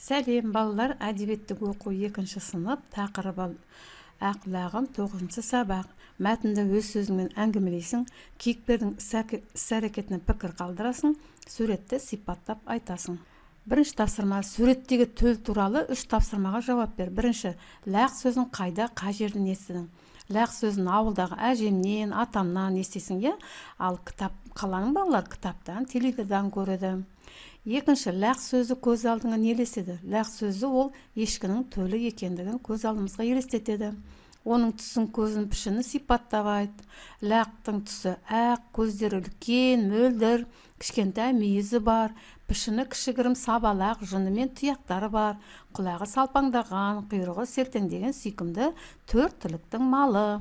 Сәлем балалар, әдебиеттік оқу 2-ші сынып, тақырыбы ақлағым 9-ші сабақ. Мәтінді өз сөзіңмен әңгімелейсің, кейіпкердің іс-әрекетіне пікір қалдырасың, суретті сипаттап айтасың. Бірінші тапсырма: суреттегі төл туралы 3 тапсырмаға жауап бер. Бірінші: ләқ сөзін қайда, қай жерден естідің? Ләқ сөзін ауылдағы әжемнен, атамнан естисің, ал қаланың балалар кітаптан, теледидардан көреді. Екінші: ләқ сөзі көз алдыңа не елестеді? Ләқ сөзі ол ешкінің төлі екендігін көз алдымызға елестетеді. Оның түсін, көзін, пішіні сипаттап айт. Ләқтің түсі ақ, көздері үлкен, мөлдір, кішкентай мүйізі бар, пішіні кішігірім сабалақ, жүні мен тұяқтары бар, құлағы салпаңдаған, құйрығы селтеңдеген сүйкімді 4 түліктің малы.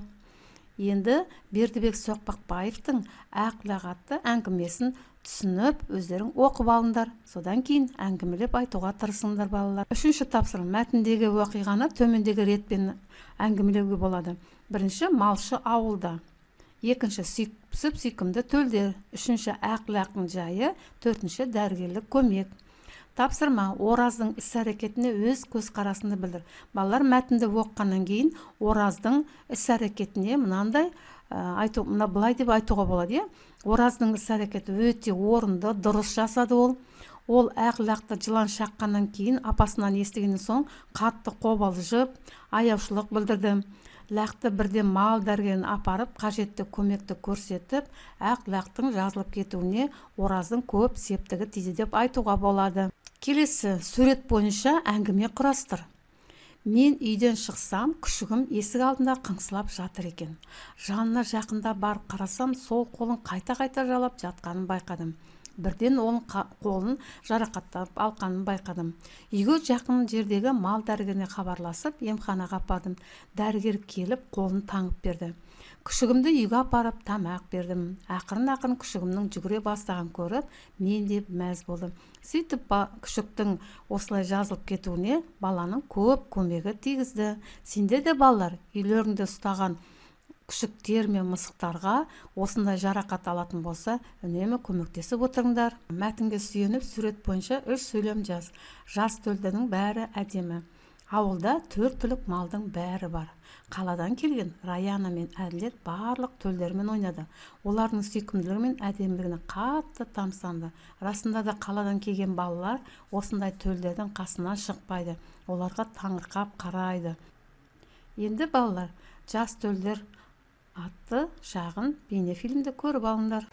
Енді Бердібек Соқпақбаевтың ақлақ атты әңгімесін түсініп, өздерің оқып алыңдар. Содан кейін әңгімелеп айтуға тырысыңдар балалар. 3-ші тапсырма: мәтіндегі оқиғаны төмендегі ретпен әңгімелеуге болады. Бірінші: малшы ауылда. Екінші: сүйкімді төлдер. Үшінші: ақлақтың жайы. Төртінші: дәрігерлік көмек. Тапсырма: Ораздың іс-әрекетіне өз көзқарасыңды білдір. Балалар, мәтінді оқығаннан кейін Ораздың іс-әрекетіне былай деп айтуға болады. Ораздың іс-әрекеті өте орынды, дұрыс жасады ол. Ол ақлақты жылан шаққаннан кейін апасынан естігеннен соң қатты қобалжып, аяушылық білдірді. Ләқті бірден мал дәрігеріне апарып, қажетті көмекті көрсетіп, ақлақтың жазылып кетуіне Ораздың көп септігі тиді деп айтуға болады. Келесі: сурет бойынша әңгіме құрастыр. Мен үйден шықсам, күшігім есік алдында қыңсылап жатыр екен. Жанына жақында барып қарасам, сол қолын қайта-қайта жалап жатқанын байқадым. Бірден оның қолын жарақаттап алғанын байқадым. Үйге жақын жердегі мал дәрігеріне хабарласып, емханаға апардым. Дәрігер келіп, қолын таңып берді. Күшігімді үйге апарып тамақ бердім. Ақырын күшігімнің жүгіре бастаған көріп, мен де мәз болдым. Сөйтіп күшіктің осылай жазылып кетуіне баланың көп көмегі тигізді. Сендер де балалар, үйлеріңде ұстаған күшіктер мен мысықтарға осындай жарақат алатын болса, үнемі көмектесіп отырыңдар. Мәтінге сүйеніп, сурет бойынша 3 сөйлем жаз. Жас төлдердің бәрі әдемі. Ауылда 4 түлік малдың бәрі бар. Қаладан келген Раяна мен Әділет барлық төлдермен ойнады. Олардың сүйкімділігі мен әдемілігіне қатты тамсанды. Расында да қаладан келген балалар осындай төлдердің қасынан шықпайды. Оларға таңырқап қарайды. Енді балалар, жас төлдер атты шағын бейнефильмді көріп алыңдар.